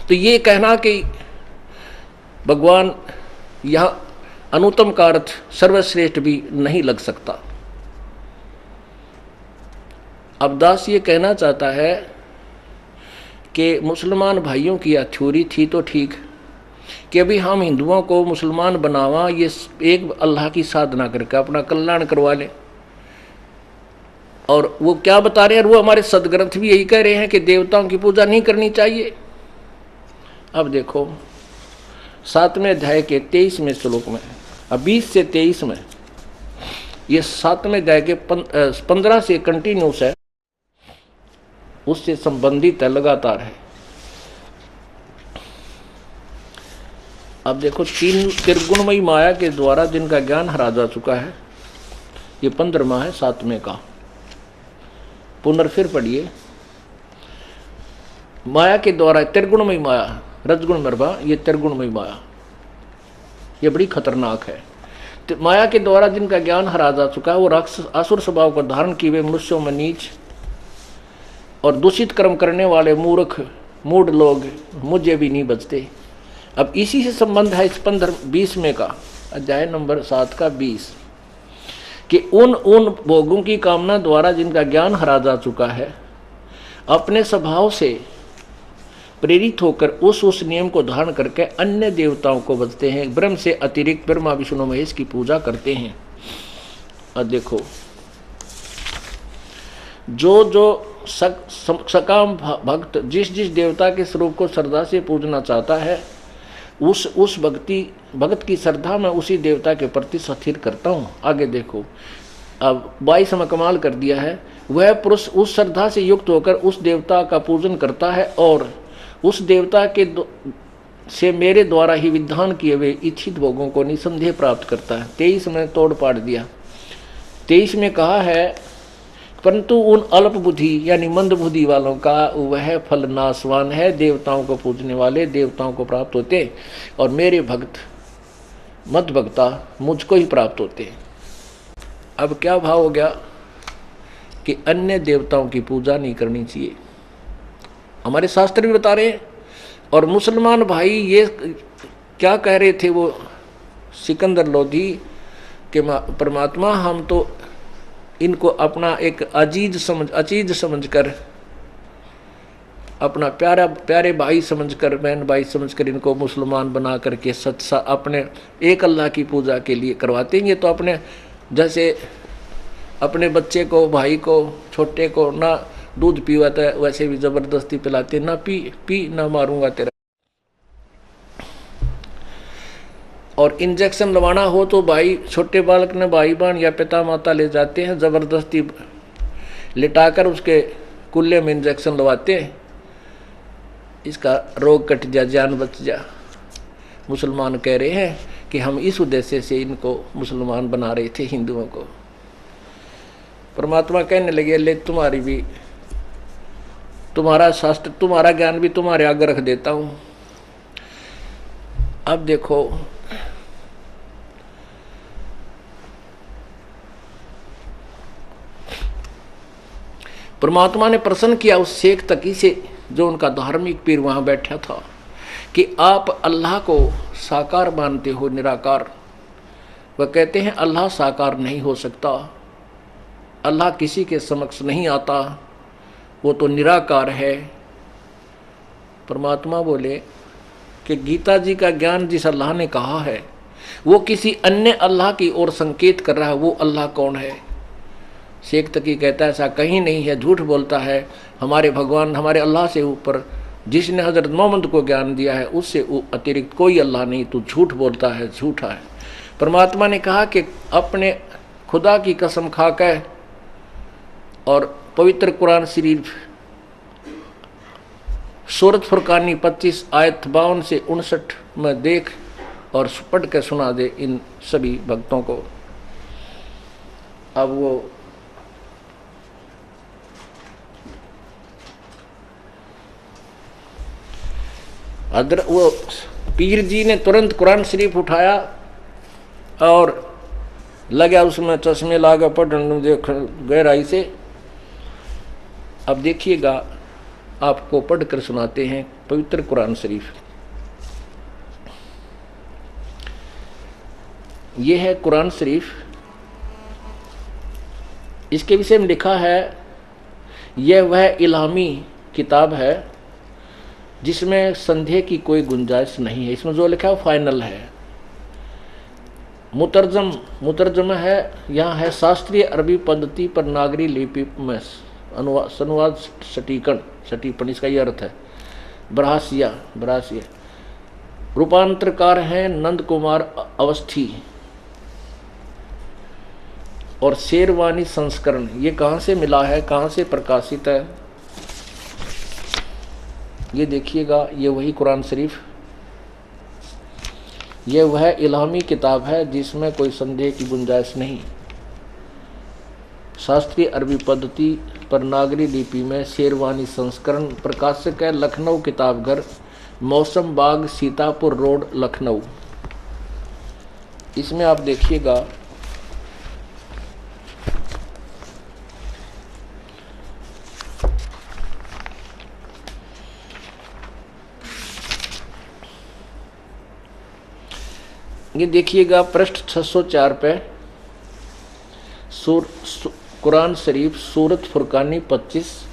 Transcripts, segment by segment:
तो ये कहना कि भगवान यह अनुत्तम का अर्थ सर्वश्रेष्ठ भी नहीं लग सकता। अब दास ये कहना चाहता है कि मुसलमान भाइयों की यह थ्योरी थी तो ठीक कि अभी हम हिंदुओं को मुसलमान बनावा, ये एक अल्लाह की साधना करके अपना कल्याण करवा लें। और वो क्या बता रहे हैं, वो हमारे सदग्रंथ भी यही कह रहे हैं कि देवताओं की पूजा नहीं करनी चाहिए। अब देखो 7वें अध्याय के 23वें श्लोक में, अब 20 से 23 में, ये 7वें अध्याय के 15 से कंटिन्यूस है, उससे संबंधित है, लगातार है। अब देखो 3 त्रिगुणमयी माया के द्वारा जिनका ज्ञान हरा जा चुका है, ये 15वां है 7वें का। पुनर्फिर पढ़िए, माया के द्वारा त्रिगुणमयी माया, रजगुण मरबा, ये त्रिगुणमयी माया, ये बड़ी खतरनाक है। तो माया के द्वारा जिनका ज्ञान हरा जा चुका है, वो राक्षस असुर स्वभाव को धारण किए हुए मनुष्यों में नीच और दूषित कर्म करने वाले मूर्ख मूढ़ लोग मुझे भी नहीं बचते। अब इसी से संबंध है इस 20वें का अध्याय नंबर 7 का 20 कि उन भोगों की कामना द्वारा जिनका ज्ञान हरा जा चुका है, अपने स्वभाव से प्रेरित होकर उस नियम को धारण करके अन्य देवताओं को बचते हैं, ब्रह्म से अतिरिक्त ब्रह्मा विष्णु महेश की पूजा करते हैं। और देखो जो सकाम भक्त जिस देवता के स्वरूप को श्रद्धा से पूजना चाहता है, उस भक्त की श्रद्धा में उसी देवता के प्रति स्थिर करता हूँ। आगे देखो, अब 22 में कमाल कर दिया है, वह पुरुष उस श्रद्धा से युक्त होकर उस देवता का पूजन करता है और उस देवता के से मेरे द्वारा ही विधान किए हुए इच्छित भोगों को निसंदेह प्राप्त करता है। 23 में तोड़ पाड़ दिया। 23 में कहा है, परंतु उन अल्प बुद्धि यानी मंद बुद्धि वालों का वह फल नाशवान है। देवताओं को पूजने वाले देवताओं को प्राप्त होते और मेरे भक्त मत भक्ता मुझको ही प्राप्त होते। अब क्या भाव हो गया कि अन्य देवताओं की पूजा नहीं करनी चाहिए, हमारे शास्त्र भी बता रहे हैं। और मुसलमान भाई ये क्या कह रहे थे, वो सिकंदर लोधी के परमात्मा हम तो इनको अपना एक अचीज समझकर, अपना प्यारे भाई समझकर, बहन भाई समझकर इनको मुसलमान बना करके सच्चा अपने एक अल्लाह की पूजा के लिए करवाते हैं। ये तो अपने जैसे अपने बच्चे को, भाई को, छोटे को ना दूध पीवाता है वैसे भी जबरदस्ती पिलाते, ना पी ना मारूंगा तेरा। और इंजेक्शन लगवाना हो तो भाई छोटे बालक ने भाई बहन या पिता माता ले जाते हैं, जबरदस्ती लिटाकर उसके कुल्ले में इंजेक्शन लगवाते हैं, इसका रोग कट जा, जान बच जा। मुसलमान कह रहे हैं कि हम इस उद्देश्य से इनको मुसलमान बना रहे थे हिंदुओं को। परमात्मा कहने लगे, ले तुम्हारी भी, तुम्हारा शास्त्र, तुम्हारा ज्ञान भी तुम्हारे आगे रख देता हूं। अब देखो परमात्मा ने प्रश्न किया उस शेख तकी से, जो उनका धार्मिक पीर वहां बैठा था, कि आप अल्लाह को साकार मानते हो निराकार। वह कहते हैं अल्लाह साकार नहीं हो सकता, अल्लाह किसी के समक्ष नहीं आता, वो तो निराकार है। परमात्मा बोले कि गीता जी का ज्ञान जिस अल्लाह ने कहा है वो किसी अन्य अल्लाह की ओर संकेत कर रहा है, वो अल्लाह कौन है? शेख तकी कहता है ऐसा कहीं नहीं है, झूठ बोलता है। हमारे भगवान, हमारे अल्लाह से ऊपर जिसने हजरत मोहम्मद को ज्ञान दिया है उससे अतिरिक्त कोई अल्लाह नहीं, तू झूठ बोलता है, झूठा है। परमात्मा ने कहा कि अपने खुदा की कसम खाकर और पवित्र कुरान शरीफ सूरत फुरकानी 25 आयत 52 से 59 में देख और पढ़ के सुना दे इन सभी भक्तों को। अब वो पीर जी ने तुरंत कुरान शरीफ उठाया और लगा उसमें चश्मे लागा पढ़ने, देख गहराई से। अब देखिएगा आपको पढ़कर सुनाते हैं पवित्र कुरान शरीफ। ये है कुरान शरीफ। इसके विषय में लिखा है, यह वह इल्हामी किताब है जिसमें संदेह की कोई गुंजाइश नहीं है। इसमें जो लिखा है फाइनल है। मुतरजम है, यहाँ है शास्त्रीय अरबी पद्धति पर नागरी लिपि में अनुवाद सटीपन, इसका ये अर्थ है। ब्रहासिया रूपांतरकार हैं नंद कुमार अवस्थी। और शेरवानी संस्करण, ये कहाँ से मिला है, कहाँ से प्रकाशित है, ये देखिएगा। ये वही कुरान शरीफ, ये वह इल्हामी किताब है जिसमें कोई संदेह की गुंजाइश नहीं। शास्त्रीय अरबी पद्धति पर नागरी लिपि में शेरवानी संस्करण। प्रकाशक है लखनऊ किताबघर, मौसम बाग, सीतापुर रोड, लखनऊ। इसमें आप देखिएगा, ये देखिएगा पृष्ठ 604 पे कुरान शरीफ सूरत फुरकानी 25,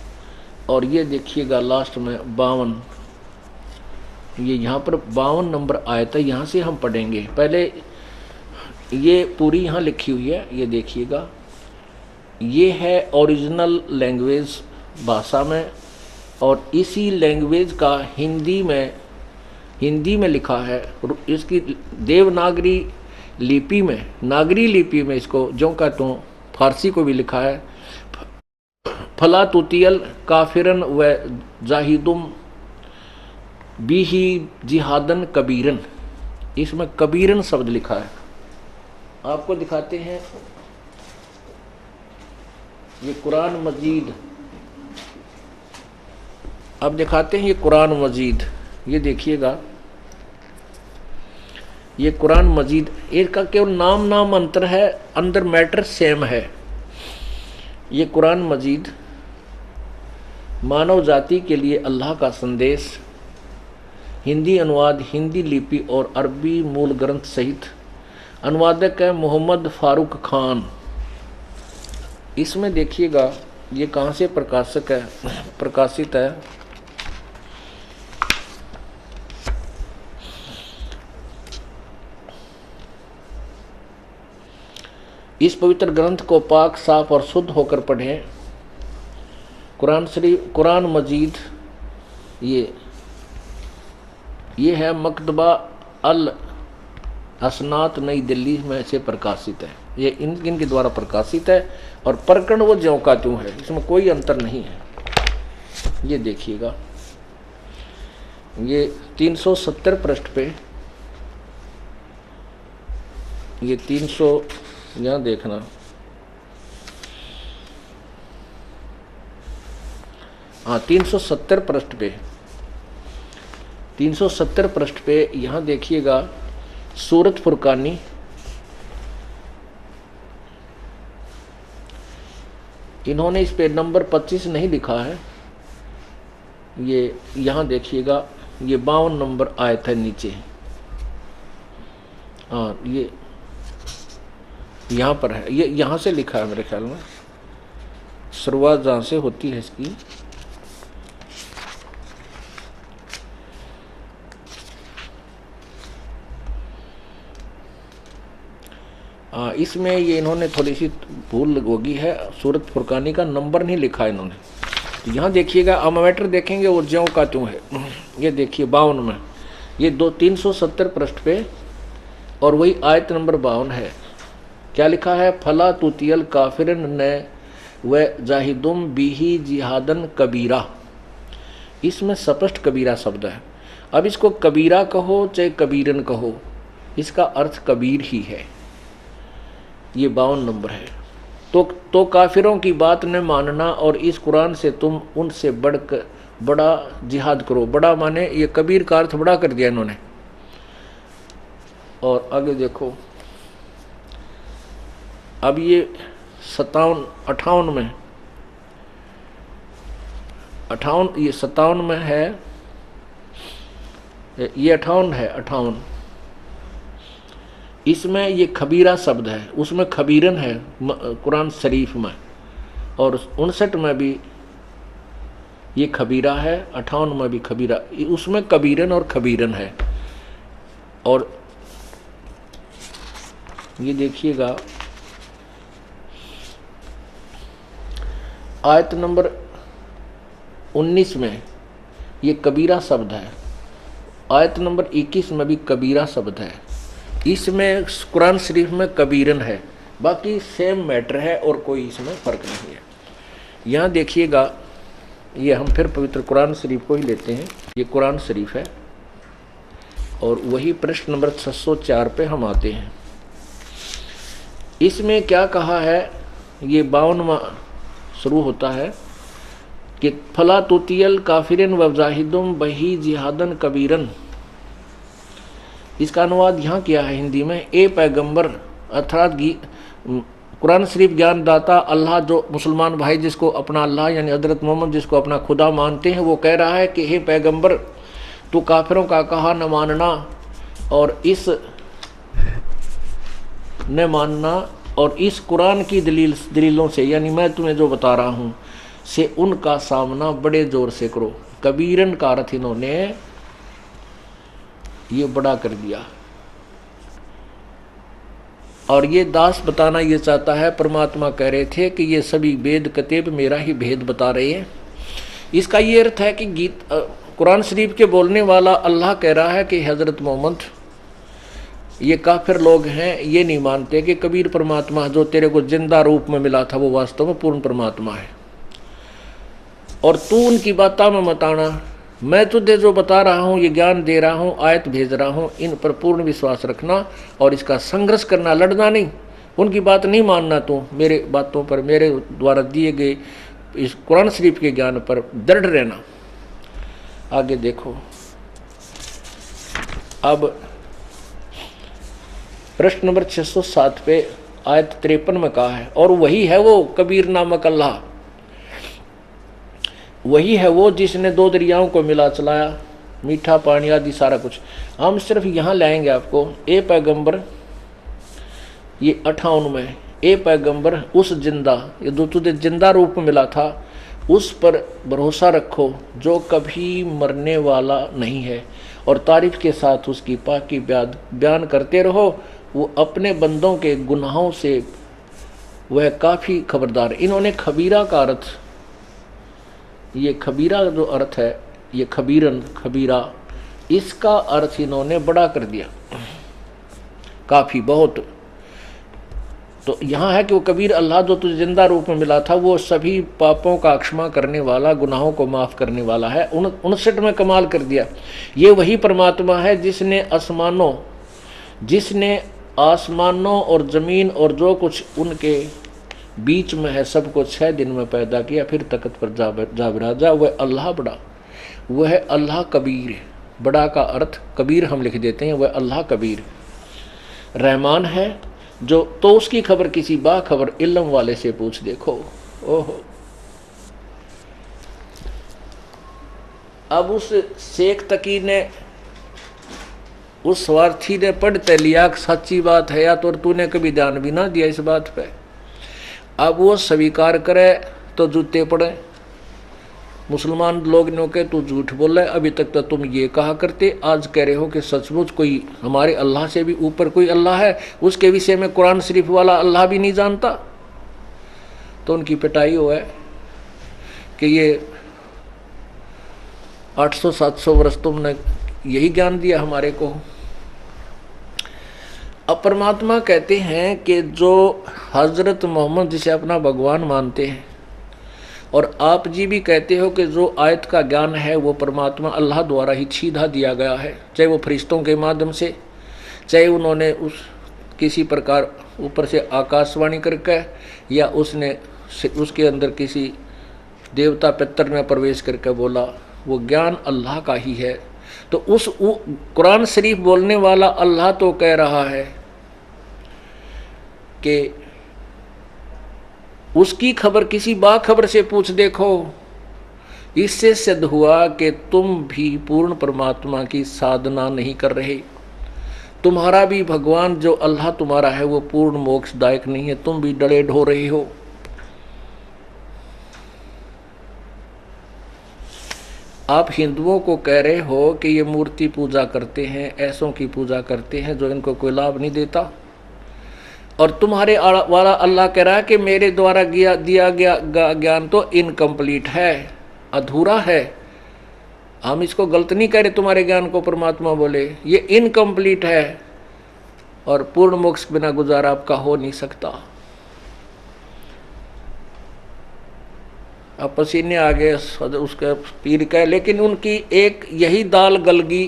और ये देखिएगा लास्ट में 52। ये यहाँ पर 52 नंबर आयत है, यहाँ से हम पढ़ेंगे। पहले ये पूरी यहाँ लिखी हुई है, ये देखिएगा। ये है ओरिजिनल लैंग्वेज भाषा में, और इसी लैंग्वेज का हिंदी में लिखा है। इसकी देवनागरी लिपि में, नागरी लिपि में इसको जो का तो फारसी को भी लिखा है। फला तुतियल काफिरन व जाहिदुम बिही जिहादन कबीरन, इसमें कबीरन शब्द लिखा है। आपको दिखाते हैं ये कुरान मजीद, अब दिखाते हैं ये कुरान मजीद। ये देखिएगा, ये कुरान मजीद, इसका केवल नाम अंतर है, अंदर मैटर सेम है। ये कुरान मजीद मानव जाति के लिए अल्लाह का संदेश, हिंदी अनुवाद, हिंदी लिपि और अरबी मूल ग्रंथ सहित। अनुवादक है मोहम्मद फारूक खान। इसमें देखिएगा ये कहाँ से प्रकाशित है। इस पवित्र ग्रंथ को पाक, साफ और शुद्ध होकर पढ़ें। कुरान मजीद ये है मकतबा अल असनात नई दिल्ली में से प्रकाशित है। ये इनके द्वारा प्रकाशित है, और प्रकरण वो ज्यों का त्यों है, इसमें कोई अंतर नहीं है। ये देखिएगा, ये 370 पृष्ठ पे, ये 300 यहाँ देखना, हाँ 370 पृष्ठ पे यहाँ देखिएगा सूरत फुरकानी। इन्होंने इस पे नंबर 25 नहीं लिखा है। ये यहाँ देखिएगा, ये 52 नंबर आयत है नीचे। हाँ ये यहाँ पर है, ये यहाँ से लिखा है मेरे ख्याल में, शुरुआत जहाँ से होती है इसकी। इसमें ये इन्होंने थोड़ी सी भूल होगी है, सूरत फुरकानी का नंबर नहीं लिखा इन्होंने। तो यहाँ देखिएगा, अब मैटर देखेंगे वो ज्यों का त्यों है। ये देखिए 52 में, ये 370 पृष्ठ पे, और वही आयत नंबर 52 है। क्या लिखा है, फला तुतियल काफिरन न व जाहिदुम बिही जिहादन कबीरा। इसमें स्पष्ट कबीरा शब्द है। अब इसको कबीरा कहो चाहे कबीरन कहो, इसका अर्थ कबीर ही है। ये 52 नंबर है। तो काफिरों की बात न मानना, और इस कुरान से तुम उनसे बड़ा जिहाद करो। बड़ा माने ये कबीर का अर्थ बड़ा कर दिया इन्होंने। और आगे देखो, अब ये 57-58 में 58, ये 57 में है, ये 58 है, 58। इसमें ये खबीरा शब्द है, उसमें खबीरन है कुरान शरीफ में, और 59 में भी ये खबीरा है, 58 में भी खबीरा, उसमें कबीरन और खबीरन है। और ये देखिएगा आयत नंबर 19 में ये कबीरा शब्द है, आयत नंबर 21 में भी कबीरा शब्द है। इसमें कुरान शरीफ में कबीरन है, बाकी सेम मैटर है और कोई इसमें फ़र्क नहीं है। यहाँ देखिएगा, ये हम फिर पवित्र कुरान शरीफ को ही लेते हैं, ये कुरान शरीफ है और वही प्रश्न नंबर 604 पे हम आते हैं। इसमें क्या कहा है, ये 52वां शुरू होता है कि फला तुतियल काफिरन वजाहिदुम बही जिहादन कबीरन। इसका अनुवाद यहाँ किया है हिंदी में, ए पैगंबर अर्थात कुरान शरीफ ज्ञानदाता अल्लाह, जो मुसलमान भाई जिसको अपना अल्लाह यानी हजरत मोहम्मद जिसको अपना खुदा मानते हैं, वो कह रहा है कि हे पैगंबर तू काफिरों का कहा न मानना और इस न मानना, और इस कुरान की दलीलों से यानी मैं तुम्हें जो बता रहा हूँ से उनका सामना बड़े जोर से करो। कबीरन का अर्थ इन्होंने ये बड़ा कर दिया, और ये दास बताना ये चाहता है, परमात्मा कह रहे थे कि ये सभी वेद कतेब मेरा ही भेद बता रहे हैं। इसका ये अर्थ है कि कुरान शरीफ के बोलने वाला अल्लाह कह रहा है कि हजरत मोहम्मद ये काफिर लोग हैं, ये नहीं मानते कि कबीर परमात्मा जो तेरे को जिंदा रूप में मिला था वो वास्तव में पूर्ण परमात्मा है, और तू उनकी बातों में मत आना। मैं तुझे जो बता रहा हूँ, ये ज्ञान दे रहा हूँ, आयत भेज रहा हूँ, इन पर पूर्ण विश्वास रखना और इसका संघर्ष करना, लड़ना नहीं, उनकी बात नहीं मानना। तू मेरे बातों पर, मेरे द्वारा दिए गए इस कुरान शरीफ के ज्ञान पर दृढ़ रहना। आगे देखो, अब प्रश्न नंबर 607 पे आयत 53 में कहा है, और वही है वो कबीर नामक अल्लाह, वही है वो जिसने दो दरियाओं को मिला चलाया, मीठा पानी आदि सारा कुछ। हम सिर्फ यहाँ लाएंगे आपको, ए पैगंबर, ये 58 में, ए पैगंबर उस जिंदा, ये जो तुझे जिंदा रूप में मिला था उस पर भरोसा रखो जो कभी मरने वाला नहीं है, और तारीफ के साथ उसकी पाकी बयान करते रहो। वो अपने बंदों के गुनाहों से वह काफ़ी खबरदार। इन्होंने खबीरा का अर्थ, ये खबीरा जो अर्थ है, ये खबीरन खबीरा, इसका अर्थ इन्होंने बड़ा कर दिया, काफ़ी बहुत। तो यहाँ है कि वो कबीर अल्लाह जो तुझे जिंदा रूप में मिला था वो सभी पापों का क्षमा करने वाला, गुनाहों को माफ़ करने वाला है। 59 में कमाल कर दिया। ये वही परमात्मा है जिसने आसमानों और ज़मीन और जो कुछ उनके बीच में है सबको 6 दिन में पैदा किया, फिर तख्त पर जा बिराजा। वह अल्लाह बड़ा, वह अल्लाह कबीर। बड़ा का अर्थ कबीर हम लिख देते हैं, वह अल्लाह कबीर रहमान है जो, तो उसकी खबर किसी बाखबर इल्म वाले से पूछ देखो। ओहो, अब उस शेख तकी ने, उस स्वार्थी ने पढ़ते लिया सच्ची बात है या, तो तूने कभी ध्यान भी ना दिया इस बात पे। अब वो स्वीकार करे तो जूते पड़े। मुसलमान लोग ने के तू झूठ बोल रहा है, अभी तक तो तुम ये कहा करते, आज कह रहे हो कि सचमुच कोई हमारे अल्लाह से भी ऊपर कोई अल्लाह है, उसके विषय में कुरान शरीफ वाला अल्लाह भी नहीं जानता। तो उनकी पिटाई हो है कि ये 800-700 वर्ष तुमने यही ज्ञान दिया हमारे को। अब परमात्मा कहते हैं कि जो हजरत मोहम्मद जिसे अपना भगवान मानते हैं, और आप जी भी कहते हो कि जो आयत का ज्ञान है वो परमात्मा अल्लाह द्वारा ही सीधा दिया गया है, चाहे वो फरिश्तों के माध्यम से, चाहे उन्होंने उस किसी प्रकार ऊपर से आकाशवाणी करके, या उसने उसके अंदर किसी देवता पितर में प्रवेश करके बोला, वो ज्ञान अल्लाह का ही है। तो उस कुरान शरीफ बोलने वाला अल्लाह तो कह रहा है कि उसकी खबर किसी बाखबर से पूछ देखो इससे सिद्ध हुआ कि तुम भी पूर्ण परमात्मा की साधना नहीं कर रहे। तुम्हारा भी भगवान जो अल्लाह तुम्हारा है वो पूर्ण मोक्षदायक नहीं है, तुम भी डरे ढो रहे हो। आप हिंदुओं को कह रहे हो कि ये मूर्ति पूजा करते हैं, ऐसों की पूजा करते हैं जो इनको कोई लाभ नहीं देता, और तुम्हारे वाला अल्लाह कह रहा है कि मेरे द्वारा दिया गया ज्ञान तो इनकम्प्लीट है, अधूरा है। हम इसको गलत नहीं कह रहे, तुम्हारे ज्ञान को परमात्मा बोले ये इनकम्प्लीट है और पूर्ण मोक्ष बिना गुजारा आपका हो नहीं सकता। अब पसीने आ गए उसके पीर का, लेकिन उनकी एक यही दाल गलगी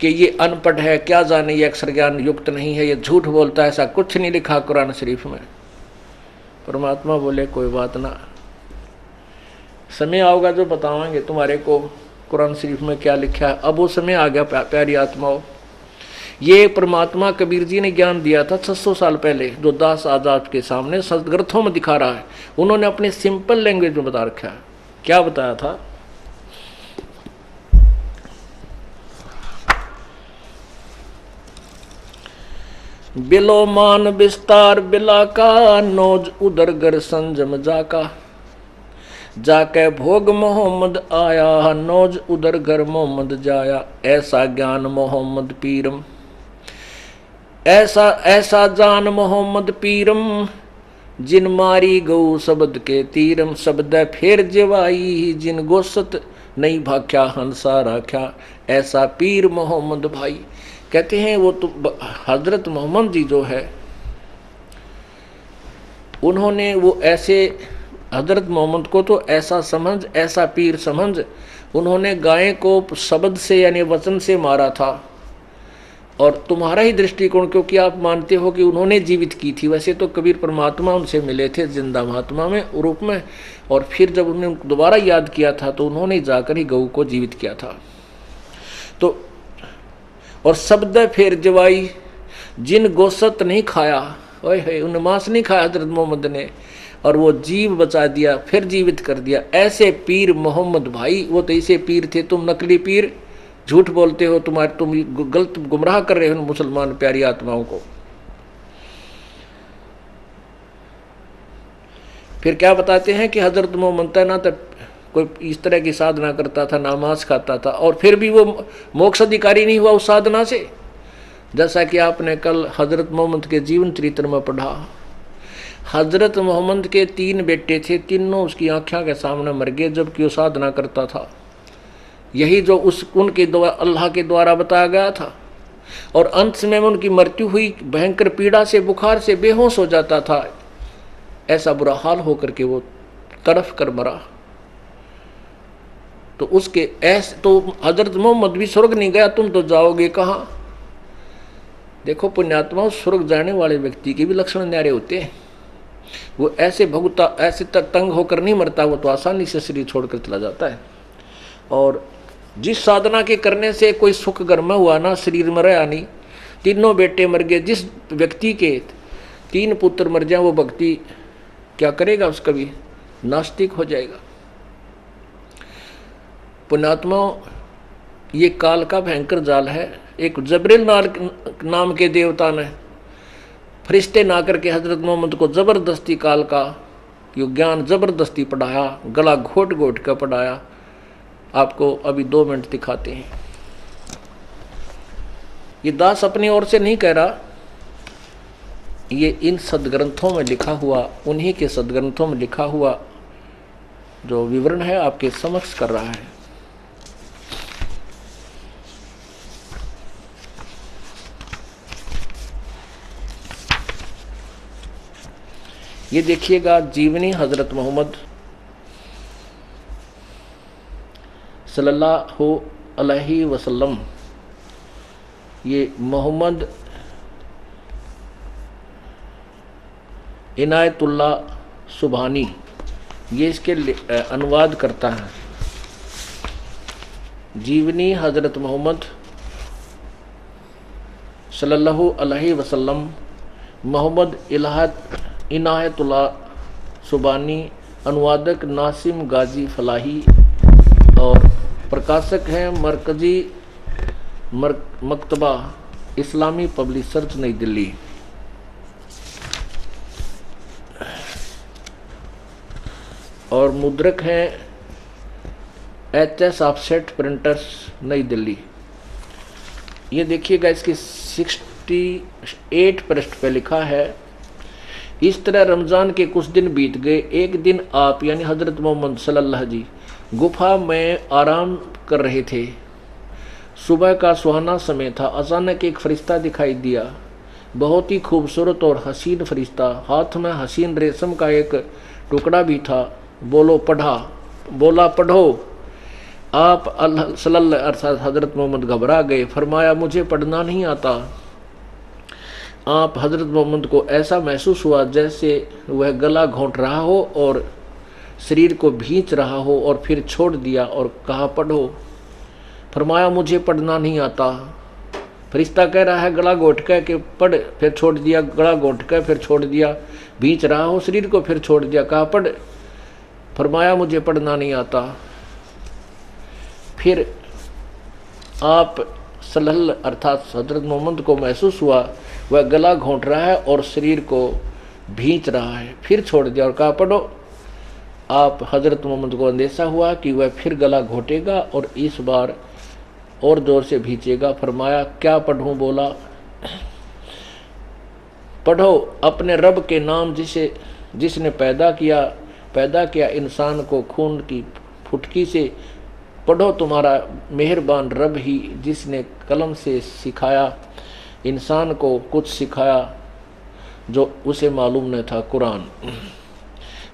कि ये अनपढ़ है, क्या जाने ये अक्षर ज्ञान युक्त नहीं है, ये झूठ बोलता है, ऐसा कुछ नहीं लिखा कुरान शरीफ में। परमात्मा बोले कोई बात ना, समय आओगा जो बतावांगे तुम्हारे को कुरान शरीफ में क्या लिखा है। अब वो समय आ गया प्यारी आत्माओं। ये परमात्मा कबीर जी ने ज्ञान दिया था 600 साल पहले, जो दास आज आपके सामने सदग्रंथों में दिखा रहा है। उन्होंने अपने सिंपल लैंग्वेज में बता रखा है। क्या बताया था? बिलो मान विस्तार बिला का, नोज उदर गर संजम जाका, जाके भोग मोहम्मद आया, नोज उदर घर मोहम्मद जाया। ऐसा ज्ञान मोहम्मद पीरम, ऐसा ऐसा जान मोहम्मद पीरम, जिन मारी गऊ शब्द के तीरम। शब्द फेर जवाई, जिन गोसत नहीं भाख्या हंसा राख्या। ऐसा पीर मोहम्मद भाई। कहते हैं वो तो हजरत मोहम्मद जी जो है, उन्होंने वो ऐसे हजरत मोहम्मद को तो ऐसा समझ, ऐसा पीर समझ, उन्होंने गाय को शब्द से यानी वचन से मारा था। और तुम्हारा ही दृष्टिकोण, क्योंकि आप मानते हो कि उन्होंने जीवित की थी, वैसे तो कबीर परमात्मा उनसे मिले थे जिंदा महात्मा में रूप में, और फिर जब उन्होंने दोबारा याद किया था तो उन्होंने जाकर ही गऊ को जीवित किया था। तो और शब्द फेर जवाई, जिन गोसत नहीं खाया, ओए उन्हें मांस नहीं खाया हजरत मोहम्मद ने, और वो जीव बचा दिया, फिर जीवित कर दिया। ऐसे पीर मोहम्मद भाई, वो तो ऐसे पीर थे, तुम नकली पीर, झूठ बोलते हो, तुम गलत गुमराह कर रहे हो मुसलमान प्यारी आत्माओं को। फिर क्या बताते हैं कि हजरत मोहम्मद ना तो कोई इस तरह की साधना करता था, ना मांस खाता था, और फिर भी वो मोक्ष अधिकारी नहीं हुआ उस साधना से। जैसा कि आपने कल हजरत मोहम्मद के जीवन चरित्र में पढ़ा, हजरत मोहम्मद के 3 बेटे थे, तीनों उसकी आँखों के सामने मर गए जबकि वो साधना करता था। यही जो उनके द्वारा अल्लाह के द्वारा बताया गया था। और अंत में उनकी मृत्यु हुई, भयंकर पीड़ा से, बुखार से बेहोश हो जाता था। ऐसा बुरा हाल होकर के वो तड़फ कर मरा। तो उसके ऐसे तो हजरत मोहम्मद भी स्वर्ग नहीं गया, तुम तो जाओगे कहाँ? देखो पुण्यात्मा, स्वर्ग जाने वाले व्यक्ति के भी लक्षण न्यारे होते हैं। वो ऐसे भुगता, ऐसे तंग होकर नहीं मरता, वो तो आसानी से शरीर छोड़कर चला जाता है। और जिस साधना के करने से कोई सुख घर में हुआ ना, शरीर में रहा नहीं, तीनों बेटे मर गए। जिस व्यक्ति के 3 पुत्र मर जाए, वो भक्ति क्या करेगा? उसका भी नास्तिक हो जाएगा। पुण्यात्मा, ये काल का भयंकर जाल है। एक जबरील नाम के देवता ने फरिश्ते ना करके हजरत मोहम्मद को जबरदस्ती काल का यो ज्ञान जबरदस्ती पढ़ाया, गला घोट घोट कर पढ़ाया। आपको अभी 2 मिनट दिखाते हैं। ये दास अपनी ओर से नहीं कह रहा, ये इन सदग्रंथों में लिखा हुआ, उन्हीं के सदग्रंथों में लिखा हुआ जो विवरण है आपके समक्ष कर रहा है। ये देखिएगा, जीवनी हजरत मोहम्मद सल्लल्लाहु अलैहि वसल्लम। ये मोहम्मद इनायतुल्लाह सुबहानी ये इसके अनुवाद करता है। जीवनी हजरत मोहम्मद सल्लल्लाहु अलैहि वसल्लम, मोहम्मद इनायतुल्लाह सुबहानी अनुवादक नासिम गाजी फलाही और प्रकाशक हैं मरकजी मकतबा इस्लामी पब्लिशर्स नई दिल्ली। और मुद्रक हैं HS ऑफसेट प्रिंटर्स नई दिल्ली। ये देखिएगा इसकी 68 पृष्ठ पे लिखा है, इस तरह रमज़ान के कुछ दिन बीत गए। एक दिन आप यानी हज़रत मोहम्मद सल्लल्लाहु जी गुफा में आराम कर रहे थे। सुबह का सुहाना समय था। अचानक एक फरिश्ता दिखाई दिया, बहुत ही खूबसूरत और हसीन फरिश्ता। हाथ में हसीन रेशम का एक टुकड़ा भी था। बोला पढ़ो। आप सल्लल्लाहु अरसाद हज़रत मोहम्मद घबरा गए। फरमाया मुझे पढ़ना नहीं आता। आप हज़रत मोहम्मद को ऐसा महसूस हुआ जैसे वह गला घोंट रहा हो और शरीर को भींच रहा हो, और फिर छोड़ दिया और कहा पढ़ो। फरमाया मुझे पढ़ना नहीं आता। फरिश्ता कह रहा है गला घोंट कर के पढ़, फिर छोड़ दिया, गला घोंट कर फिर छोड़ दिया, भींच रहा हो शरीर को फिर छोड़ दिया, कहा पढ़। फरमाया मुझे पढ़ना नहीं आता। फिर आप सल्लल्लाहु अर्थात हज़रत मोहम्मद को महसूस हुआ वह गला घोंट रहा है और शरीर को भींच रहा है, फिर छोड़ दिया और कहा पढ़ो। आप हज़रत मोहम्मद को अंदेशा हुआ कि वह फिर गला घोटेगा और इस बार और जोर से भींचेगा। फरमाया क्या पढ़ूं? बोला पढ़ो अपने रब के नाम जिसने पैदा किया इंसान को खून की फुटकी से। पढ़ो तुम्हारा मेहरबान रब ही जिसने कलम से सिखाया इंसान को कुछ सिखाया जो उसे मालूम न था, कुरान।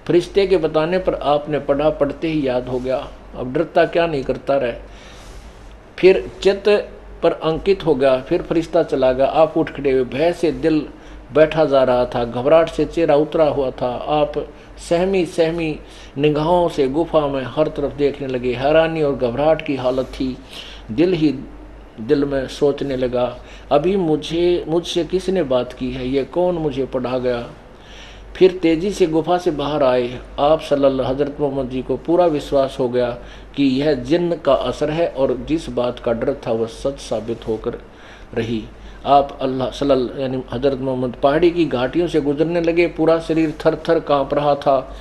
फरिश्ते के बताने पर आपने पढ़ा, पढ़ते ही याद हो गया। अब डरता क्या नहीं करता रहे। फिर चित्त पर अंकित हो गया। फिर फरिश्ता चला गया। आप उठ खड़े हुए। भय से दिल बैठा जा रहा था, घबराहट से चेहरा उतरा हुआ था। आप सहमी निगाहों से गुफा में हर तरफ देखने लगे। हैरानी और घबराहट की हालत थी। दिल में सोचने लगा, अभी मुझसे किसने बात की है? ये कौन मुझे पढ़ा गया? फिर तेजी से गुफा से बाहर आए। आप सल्लल्लाहु हज़रत मोहम्मद जी को पूरा विश्वास हो गया कि यह जिन्न का असर है और जिस बात का डर था वह सच साबित होकर रही। आप अल्लाह सल्लल्लाहु यानी हज़रत मोहम्मद पहाड़ी की घाटियों से गुजरने लगे। पूरा शरीर थर थर काँप रहा था।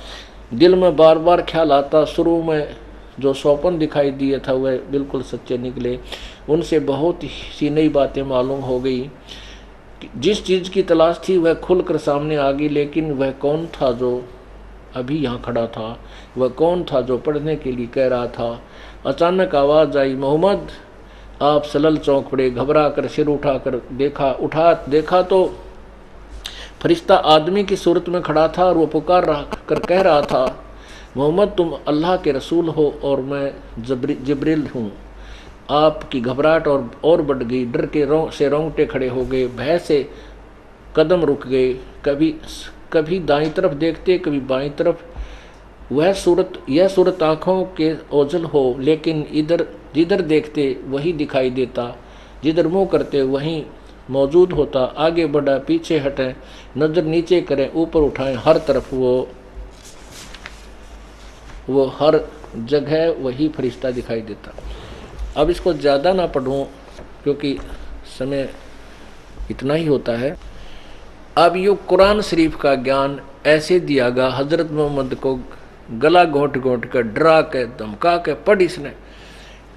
दिल में बार बार ख्याल आता, शुरू में जो स्वप्न दिखाई दिए था वह बिल्कुल सच्चे निकले। उनसे बहुत सी नई बातें मालूम हो गई। जिस चीज़ की तलाश थी वह खुलकर सामने आ गई, लेकिन वह कौन था जो अभी यहाँ खड़ा था? वह कौन था जो पढ़ने के लिए कह रहा था? अचानक आवाज़ आई, मोहम्मद। आप सलल चौंक पड़े। घबरा कर सिर उठाकर देखा तो फरिश्ता आदमी की सूरत में खड़ा था और वो पुकार कर कह रहा था, मोहम्मद तुम अल्लाह के रसूल हो और मैं जिब्रील हूँ। आपकी घबराहट और बढ़ गई। डर के से रोंगटे खड़े हो गए। भय से कदम रुक गए। कभी दाईं तरफ देखते, कभी बाईं तरफ। यह सूरत आँखों के ओझल हो, लेकिन जिधर देखते वही दिखाई देता, जिधर मुँह करते वहीं मौजूद होता। आगे बढ़ा, पीछे हटें, नज़र नीचे करें, ऊपर उठाएं, हर तरफ वो हर जगह वही फरिश्ता दिखाई देता। अब इसको ज़्यादा ना पढ़ूं क्योंकि समय इतना ही होता है। अब यो कुरान शरीफ का ज्ञान ऐसे दिया गया, हज़रत मोहम्मद को गला घोंट कर डरा के धमका के पढ़ इसने।